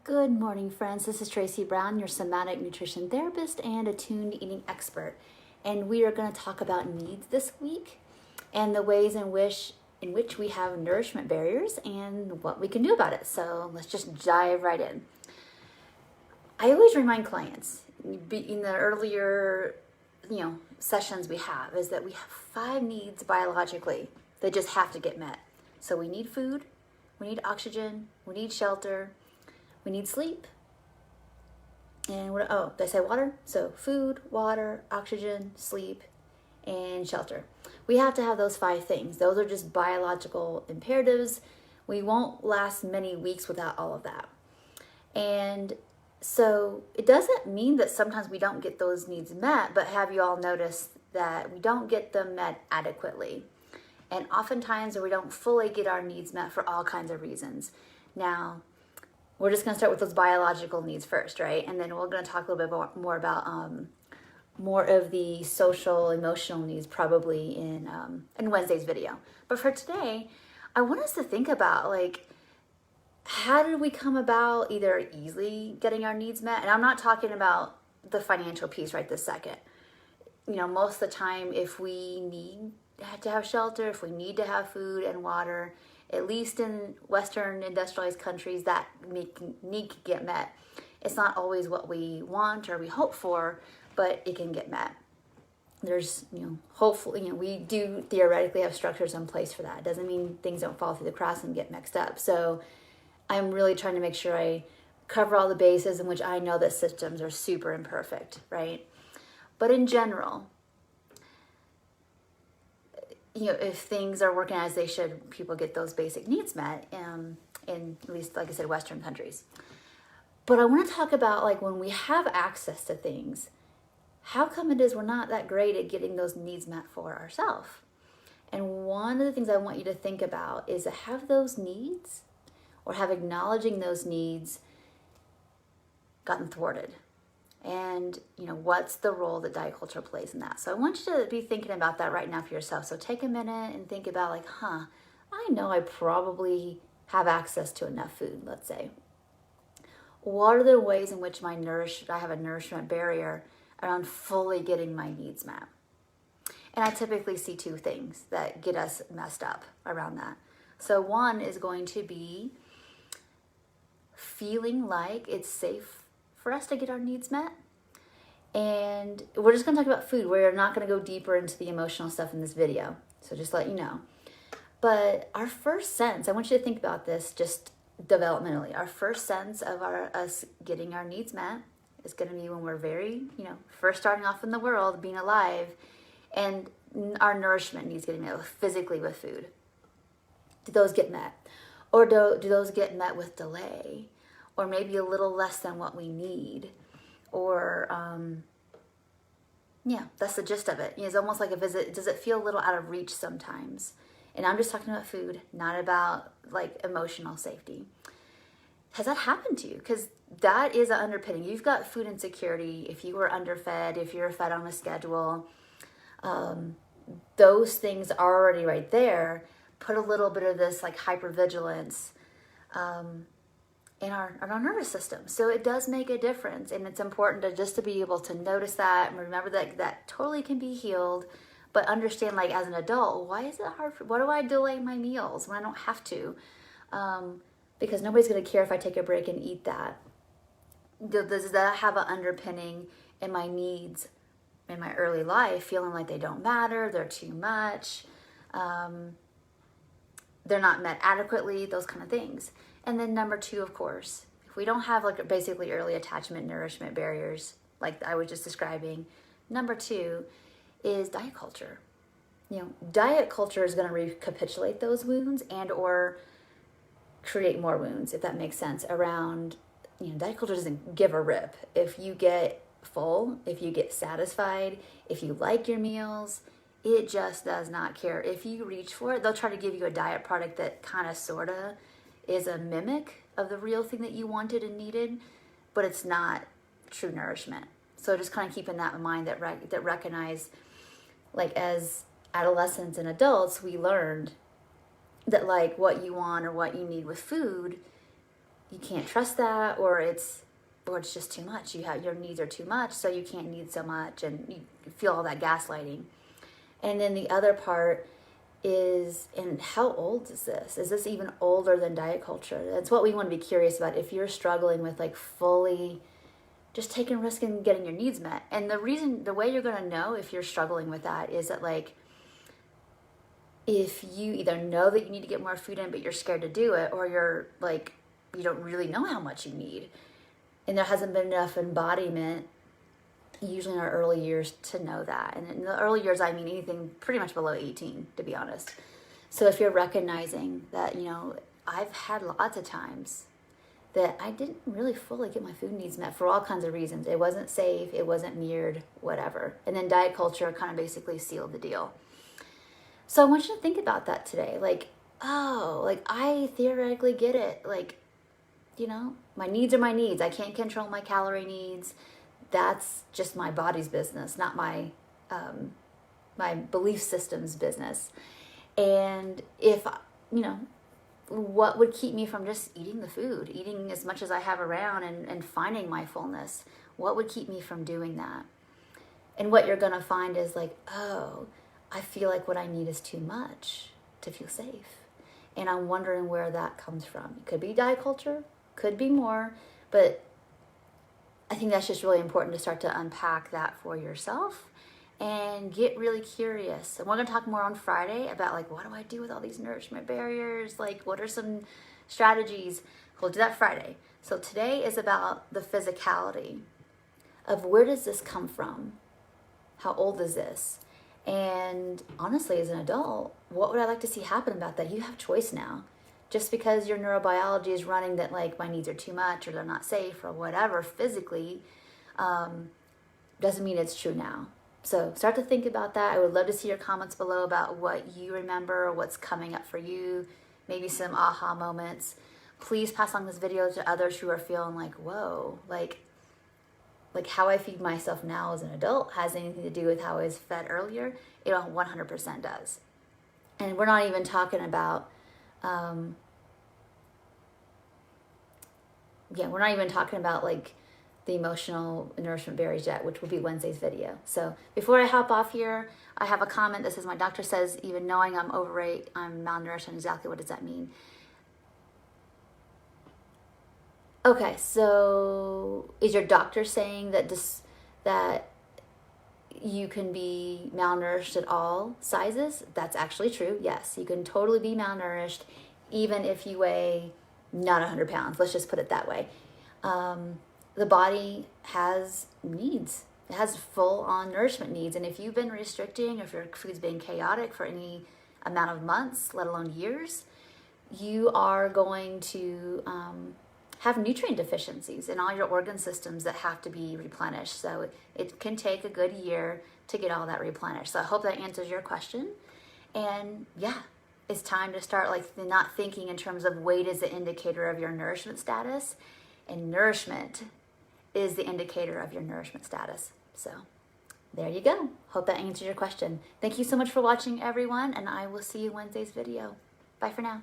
Good morning, friends. This is Tracy Brown, your somatic nutrition therapist and attuned eating expert. And we are going to talk about needs this week and the ways in which we have nourishment barriers and what we can do about it. So let's just dive right in. I always remind clients in the earlier, sessions we have is that we have 5 needs biologically that just have to get met. So we need food, we need oxygen, we need shelter, we need sleep. And did I say water? So food, water, oxygen, sleep, and shelter. We have to have those 5 things. Those are just biological imperatives. We won't last many weeks without all of that. And so it doesn't mean that sometimes we don't get those needs met, but have you all noticed that we don't get them met adequately? And oftentimes we don't fully get our needs met for all kinds of reasons. Now, we're just going to start with those biological needs first, right? And then we're going to talk a little bit more about more of the social, emotional needs probably in Wednesday's video. But for today, I want us to think about how did we come about either easily getting our needs met? And I'm not talking about the financial piece right this second. Most of the time, if we need to have shelter, if we need to have food and water, at least in Western industrialized countries, that need to get met. It's not always what we want or we hope for, but it can get met. There's, hopefully, we do theoretically have structures in place for that. It doesn't mean things don't fall through the cracks and get mixed up. So I'm really trying to make sure I cover all the bases in which I know that systems are super imperfect, right? But in general, if things are working as they should, people get those basic needs met in at least, like I said, Western countries. But I want to talk about when we have access to things, how come it is we're not that great at getting those needs met for ourselves? And one of the things I want you to think about is to have those needs or have acknowledging those needs gotten thwarted. And, what's the role that diet culture plays in that? So I want you to be thinking about that right now for yourself. So take a minute and think about I know I probably have access to enough food, let's say. What are the ways in which I have a nourishment barrier around fully getting my needs met? And I typically see 2 things that get us messed up around that. So one is going to be feeling like it's safe for us to get our needs met. And we're just going to talk about food. We're not going to go deeper into the emotional stuff in this video. So just let you know. But our first sense, I want you to think about this just developmentally. Our first sense of us getting our needs met is going to be when we're very, first starting off in the world, being alive, and our nourishment needs getting met physically with food. Do those get met? Or do those get met with delay? Or maybe a little less than what we need? Or, that's the gist of it. It's almost like a visit. Does it feel a little out of reach sometimes? And I'm just talking about food, not about emotional safety. Has that happened to you? Because that is an underpinning. You've got food insecurity. If you were underfed, if you're fed on a schedule, those things are already right there. Put a little bit of this hypervigilance in our nervous system. So it does make a difference. And it's important to be able to notice that and remember that totally can be healed. But understand, as an adult, why is it hard? Why do I delay my meals when I don't have to? Because nobody's going to care if I take a break and eat that. Does that have an underpinning in my needs in my early life, feeling like they don't matter, they're too much, they're not met adequately, those kind of things. And then number 2, of course, if we don't have basically early attachment nourishment barriers like I was just describing, number 2 is diet culture. Diet culture is going to recapitulate those wounds and or create more wounds, if that makes sense, around, diet culture doesn't give a rip. If you get full, if you get satisfied, if you like your meals, it just does not care. If you reach for it, they'll try to give you a diet product that kind of, sort of, is a mimic of the real thing that you wanted and needed, but it's not true nourishment. So just kind of keeping that in mind, that recognize, as adolescents and adults, we learned that what you want or what you need with food you can't trust that, or it's just too much. Your needs are too much, so you can't need so much, and you feel all that gaslighting. And then the other part is, and how old is this? Is this even older than diet culture? That's what we want to be curious about. If you're struggling with like fully just taking risk and getting your needs met. And the way you're going to know if you're struggling with that is that, like, if you either know that you need to get more food in, but you're scared to do it, or you're like, you don't really know how much you need, and there hasn't been enough embodiment, usually in our early years, to know that. And in the early years, I mean anything pretty much below 18, to be honest. So if you're recognizing that, I've had lots of times that I didn't really fully get my food needs met for all kinds of reasons. It wasn't safe, it wasn't mirrored, whatever. And then diet culture kind of basically sealed the deal. So I want you to think about that today. Like, oh, like I theoretically get it. Like, my needs are my needs. I can't control my calorie needs. That's just my body's business, not my my belief system's business. And if, what would keep me from just eating the food, eating as much as I have around and finding my fullness? What would keep me from doing that? And what you're going to find is like, oh, I feel like what I need is too much to feel safe. And I'm wondering where that comes from. It could be diet culture, could be more, but I think that's just really important to start to unpack that for yourself and get really curious. And we're going to talk more on Friday about, like, what do I do with all these nourishment barriers? Like, what are some strategies? We'll do that Friday. So today is about the physicality of where does this come from? How old is this? And honestly, as an adult, what would I like to see happen about that? You have choice now. Just because your neurobiology is running that, like, my needs are too much or they're not safe or whatever physically, doesn't mean it's true now. So start to think about that. I would love to see your comments below about what you remember, what's coming up for you, maybe some aha moments. Please pass on this video to others who are feeling like, whoa, like how I feed myself now as an adult has anything to do with how I was fed earlier. It 100% does. And we're not even talking about, we're not even talking about like the emotional nourishment barriers yet, which will be Wednesday's video. So before I hop off here, I have a comment that says, my doctor says, even knowing I'm overweight, I'm malnourished, and exactly what does that mean? Okay, so is your doctor saying that that you can be malnourished at all sizes? That's actually true. Yes, you can totally be malnourished even if you weigh not 100 pounds. Let's just put it that way. The body has needs. It has full-on nourishment needs. And if you've been restricting, or if your food's been chaotic for any amount of months, let alone years, you are going to have nutrient deficiencies in all your organ systems that have to be replenished. So it can take a good year to get all that replenished. So I hope that answers your question. And yeah, it's time to start like not thinking in terms of weight as the indicator of your nourishment status, and nourishment is the indicator of your nourishment status. So there you go. Hope that answers your question. Thank you so much for watching, everyone, and I will see you in Wednesday's video. Bye for now.